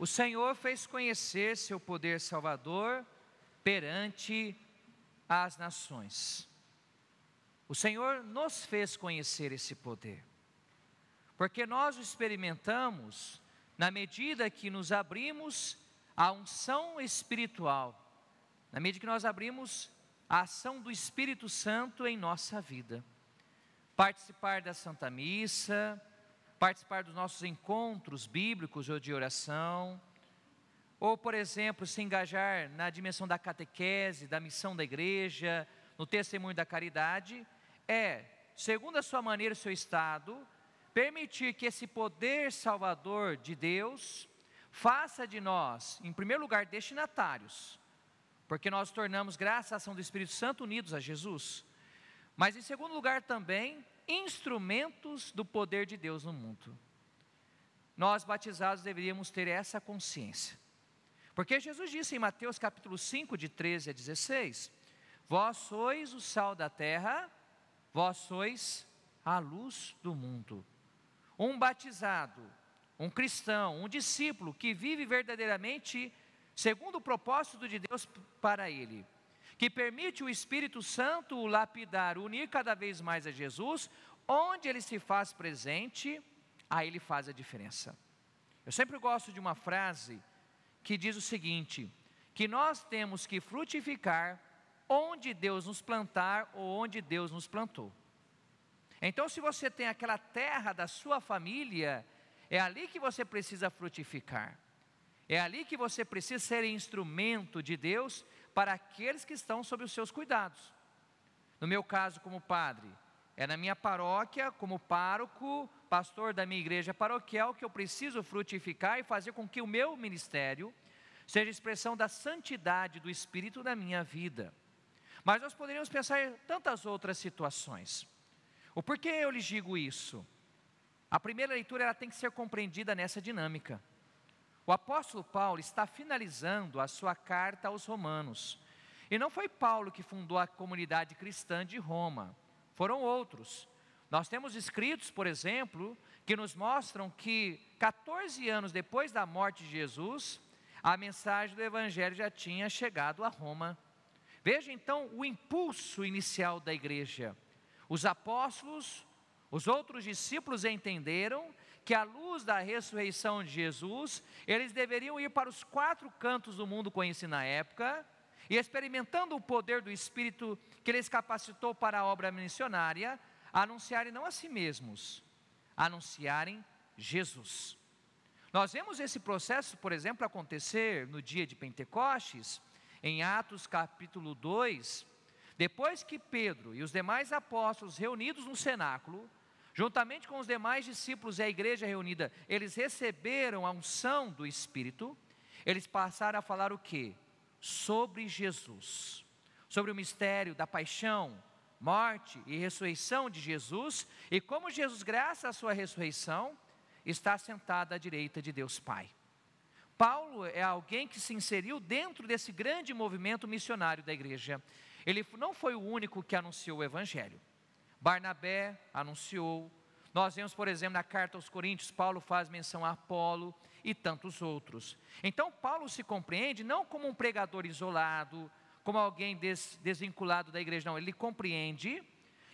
o Senhor fez conhecer seu poder salvador perante as nações. O Senhor nos fez conhecer esse poder, porque nós o experimentamos na medida que nos abrimos à unção espiritual, na medida que nós abrimos a ação do Espírito Santo em nossa vida. Participar da Santa Missa, participar dos nossos encontros bíblicos ou de oração, ou, por exemplo, se engajar na dimensão da catequese, da missão da igreja, no testemunho da caridade, segundo a sua maneira e o seu estado, permitir que esse poder salvador de Deus faça de nós, em primeiro lugar, destinatários, porque nós tornamos, graças à ação do Espírito Santo, unidos a Jesus, mas em segundo lugar também, instrumentos do poder de Deus no mundo. Nós batizados deveríamos ter essa consciência, porque Jesus disse em Mateus capítulo 5, de 13 a 16, vós sois o sal da terra, vós sois a luz do mundo. Um batizado, um cristão, um discípulo que vive verdadeiramente segundo o propósito de Deus para ele, que permite o Espírito Santo o lapidar, unir cada vez mais a Jesus, onde ele se faz presente, aí ele faz a diferença. Eu sempre gosto de uma frase que diz o seguinte, que nós temos que frutificar onde Deus nos plantar ou onde Deus nos plantou. Então, se você tem aquela terra da sua família, é ali que você precisa frutificar. É ali que você precisa ser instrumento de Deus para aqueles que estão sob os seus cuidados. No meu caso, como padre, é na minha paróquia, como pároco, pastor da minha igreja paroquial, que eu preciso frutificar e fazer com que o meu ministério seja expressão da santidade do Espírito na minha vida. Mas nós poderíamos pensar em tantas outras situações. O porquê eu lhes digo isso? A primeira leitura ela tem que ser compreendida nessa dinâmica. O apóstolo Paulo está finalizando a sua carta aos romanos. E não foi Paulo que fundou a comunidade cristã de Roma, foram outros. Nós temos escritos, por exemplo, que nos mostram que 14 anos depois da morte de Jesus, a mensagem do Evangelho já tinha chegado a Roma. Veja então o impulso inicial da igreja. Os apóstolos, os outros discípulos entenderam que à luz da ressurreição de Jesus, eles deveriam ir para os 4 cantos do mundo conhecido na época, e experimentando o poder do Espírito que lhes capacitou para a obra missionária, anunciarem não a si mesmos, anunciarem Jesus. Nós vemos esse processo, por exemplo, acontecer no dia de Pentecostes, em Atos capítulo 2, depois que Pedro e os demais apóstolos reunidos no cenáculo, juntamente com os demais discípulos e a igreja reunida, eles receberam a unção do Espírito, eles passaram a falar o quê? Sobre Jesus, sobre o mistério da paixão, morte e ressurreição de Jesus, e como Jesus, graças à sua ressurreição, está sentado à direita de Deus Pai. Paulo é alguém que se inseriu dentro desse grande movimento missionário da igreja. Ele não foi o único que anunciou o Evangelho. Barnabé anunciou. Nós vemos, por exemplo, na carta aos Coríntios, Paulo faz menção a Apolo e tantos outros. Então Paulo se compreende não como um pregador isolado, como alguém desvinculado da igreja, não. Ele compreende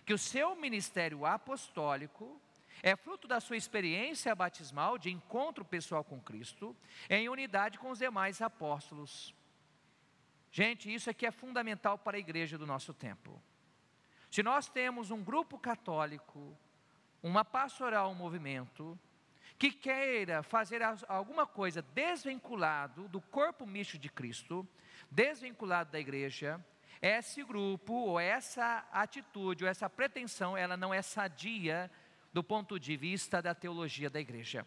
que o seu ministério apostólico é fruto da sua experiência batismal de encontro pessoal com Cristo, em unidade com os demais apóstolos. Gente, isso aqui é fundamental para a igreja do nosso tempo. Se nós temos um grupo católico, uma pastoral, um movimento, que queira fazer alguma coisa desvinculado do corpo místico de Cristo, desvinculado da igreja, esse grupo, ou essa atitude, ou essa pretensão, ela não é sadia do ponto de vista da teologia da igreja.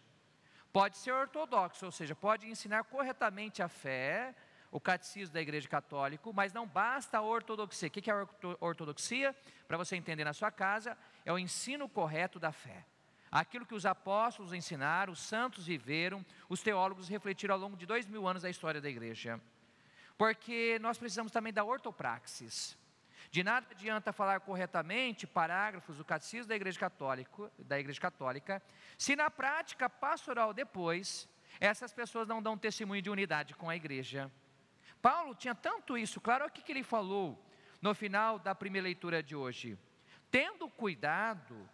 Pode ser ortodoxo, ou seja, pode ensinar corretamente a fé, o catecismo da igreja católica, mas não basta a ortodoxia. O que é a ortodoxia? Para você entender na sua casa, é o ensino correto da fé. Aquilo que os apóstolos ensinaram, os santos viveram, os teólogos refletiram ao longo de 2000 anos da história da igreja. Porque nós precisamos também da ortopraxis. De nada adianta falar corretamente parágrafos do catecismo da igreja católica, se na prática pastoral depois essas pessoas não dão testemunho de unidade com a igreja. Paulo tinha tanto isso, claro, o que ele falou no final da primeira leitura de hoje. Tendo cuidado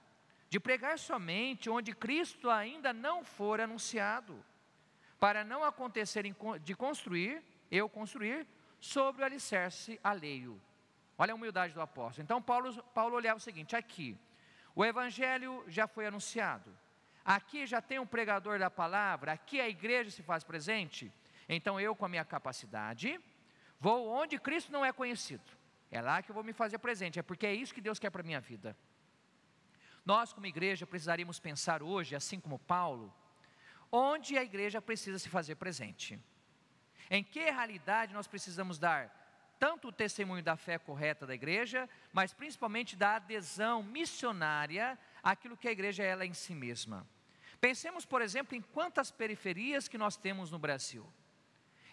de pregar somente onde Cristo ainda não for anunciado, para não acontecer de construir sobre o alicerce alheio. Olha a humildade do apóstolo. Então Paulo olhava o seguinte, aqui, o evangelho já foi anunciado, aqui já tem um pregador da palavra, aqui a igreja se faz presente, então eu com a minha capacidade, vou onde Cristo não é conhecido, é lá que eu vou me fazer presente, é porque é isso que Deus quer para a minha vida. Nós como igreja precisaríamos pensar hoje, assim como Paulo, onde a igreja precisa se fazer presente. Em que realidade nós precisamos dar tanto o testemunho da fé correta da igreja, mas principalmente da adesão missionária àquilo que a igreja é ela em si mesma. Pensemos, por exemplo, em quantas periferias que nós temos no Brasil.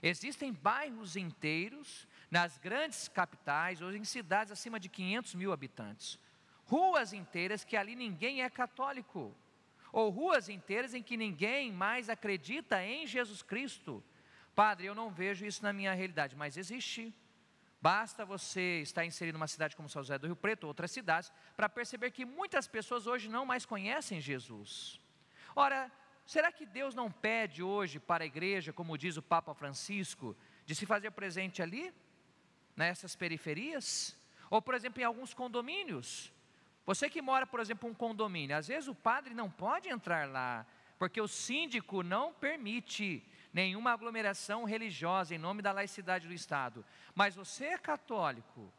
Existem bairros inteiros, nas grandes capitais, ou em cidades acima de 500 mil habitantes. Ruas inteiras que ali ninguém é católico. Ou ruas inteiras em que ninguém mais acredita em Jesus Cristo. Padre, eu não vejo isso na minha realidade, mas existe. Basta você estar inserido numa cidade como São José do Rio Preto, ou outras cidades, para perceber que muitas pessoas hoje não mais conhecem Jesus. Ora, será que Deus não pede hoje para a igreja, como diz o Papa Francisco, de se fazer presente ali, nessas periferias? Ou, por exemplo, em alguns condomínios. Você que mora, por exemplo, em um condomínio, às vezes o padre não pode entrar lá, porque o síndico não permite nenhuma aglomeração religiosa em nome da laicidade do Estado. Mas você é católico,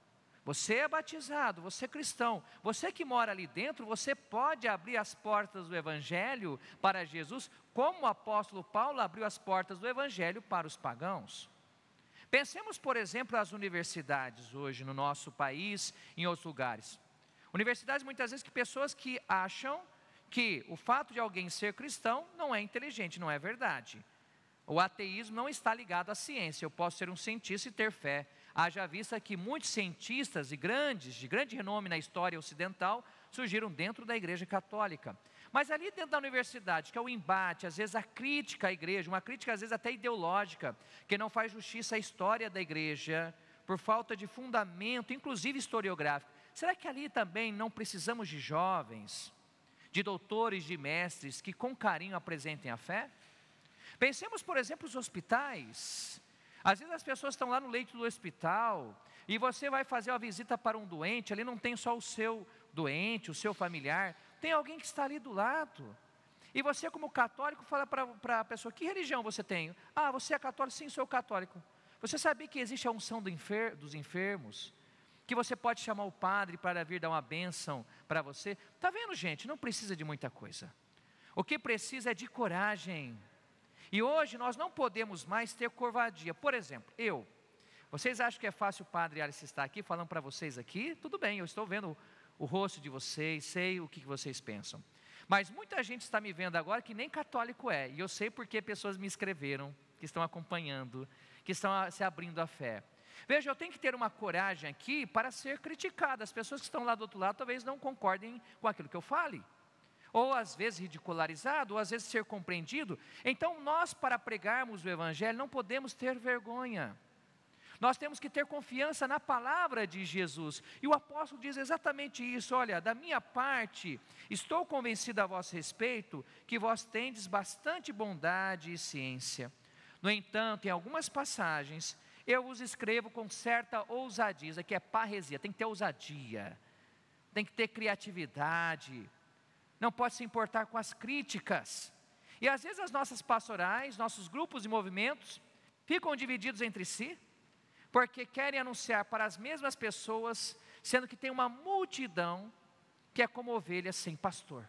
você é batizado, você é cristão, você que mora ali dentro, você pode abrir as portas do Evangelho para Jesus, como o apóstolo Paulo abriu as portas do Evangelho para os pagãos. Pensemos, por exemplo, as universidades hoje no nosso país, em outros lugares. Universidades muitas vezes que pessoas que acham que o fato de alguém ser cristão não é inteligente, não é verdade. O ateísmo não está ligado à ciência, eu posso ser um cientista e ter fé. Haja vista que muitos cientistas de grande renome na história ocidental, surgiram dentro da igreja católica. Mas ali dentro da universidade, que é o embate, às vezes a crítica à igreja, uma crítica às vezes até ideológica, que não faz justiça à história da igreja, por falta de fundamento, inclusive historiográfico. Será que ali também não precisamos de jovens, de doutores, de mestres, que com carinho apresentem a fé? Pensemos, por exemplo, os hospitais. Às vezes as pessoas estão lá no leito do hospital, e você vai fazer uma visita para um doente, ali não tem só o seu doente, o seu familiar, tem alguém que está ali do lado. E você como católico fala para a pessoa, que religião você tem? Ah, você é católico? Sim, sou católico. Você sabia que existe a unção dos enfermos? Que você pode chamar o padre para vir dar uma bênção para você? Está vendo, gente? Não precisa de muita coisa. O que precisa é de coragem. E hoje nós não podemos mais ter covardia. Por exemplo, vocês acham que é fácil o padre Alice estar aqui falando para vocês aqui? Tudo bem, eu estou vendo o rosto de vocês, sei o que vocês pensam. Mas muita gente está me vendo agora que nem católico é. E eu sei porque pessoas me escreveram, que estão acompanhando, que estão se abrindo à fé. Veja, eu tenho que ter uma coragem aqui para ser criticado. As pessoas que estão lá do outro lado talvez não concordem com aquilo que eu fale. Ou às vezes ridicularizado, ou às vezes ser compreendido. Então nós, para pregarmos o Evangelho, não podemos ter vergonha. Nós temos que ter confiança na palavra de Jesus. E o apóstolo diz exatamente isso, olha, da minha parte, estou convencido a vosso respeito, que vós tendes bastante bondade e ciência. No entanto, em algumas passagens, eu vos escrevo com certa ousadia, isso aqui é parresia, tem que ter ousadia, tem que ter criatividade, não pode se importar com as críticas. E às vezes as nossas pastorais, nossos grupos e movimentos, ficam divididos entre si, porque querem anunciar para as mesmas pessoas, sendo que tem uma multidão que é como ovelhas sem pastor.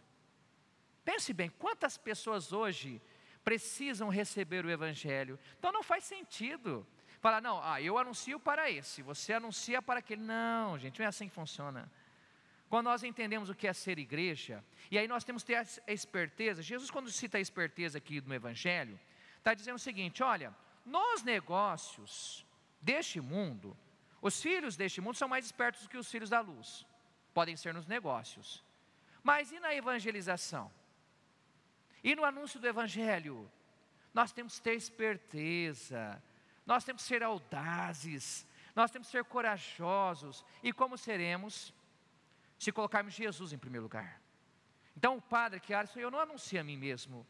Pense bem, quantas pessoas hoje precisam receber o Evangelho? Então não faz sentido falar, não, eu anuncio para esse, você anuncia para aquele. Não, gente, não é assim que funciona. Quando nós entendemos o que é ser igreja, e aí nós temos que ter a esperteza. Jesus, quando cita a esperteza aqui no Evangelho, está dizendo o seguinte, olha, nos negócios deste mundo, os filhos deste mundo são mais espertos do que os filhos da luz, podem ser nos negócios, mas e na evangelização? E no anúncio do Evangelho? Nós temos que ter esperteza, nós temos que ser audazes, nós temos que ser corajosos. E como seremos? Se colocarmos Jesus em primeiro lugar. Então o padre que Alisson, eu não anuncio a mim mesmo.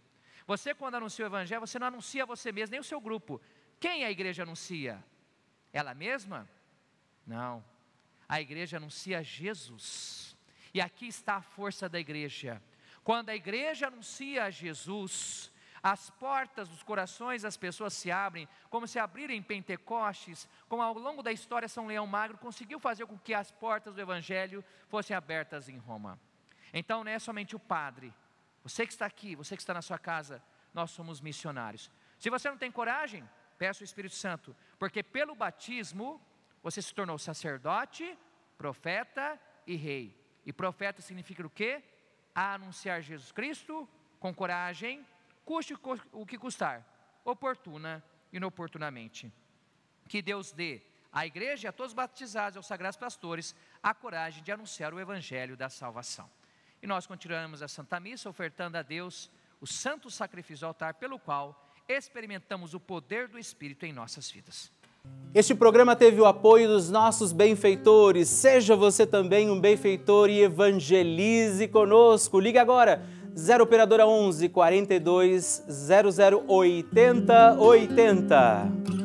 Você, quando anuncia o evangelho, você não anuncia a você mesmo, nem o seu grupo. Quem a igreja anuncia? Ela mesma? Não. A igreja anuncia Jesus. E aqui está a força da igreja. Quando a igreja anuncia a Jesus, as portas dos corações das pessoas se abrem, como se abriram em Pentecostes, como ao longo da história São Leão Magno conseguiu fazer com que as portas do evangelho fossem abertas em Roma. Então não é somente o padre, você que está aqui, você que está na sua casa, nós somos missionários. Se você não tem coragem, peça o Espírito Santo, porque pelo batismo você se tornou sacerdote, profeta e rei. E profeta significa o quê? A anunciar Jesus Cristo com coragem, custe o que custar, oportuna e inoportunamente. Que Deus dê à igreja e a todos os batizados, aos sagrados pastores, a coragem de anunciar o evangelho da salvação. E nós continuamos a Santa Missa ofertando a Deus o santo sacrifício do altar, pelo qual experimentamos o poder do Espírito em nossas vidas. Este programa teve o apoio dos nossos benfeitores. Seja você também um benfeitor e evangelize conosco. Ligue agora, 0 operadora 11 42 00 80 80.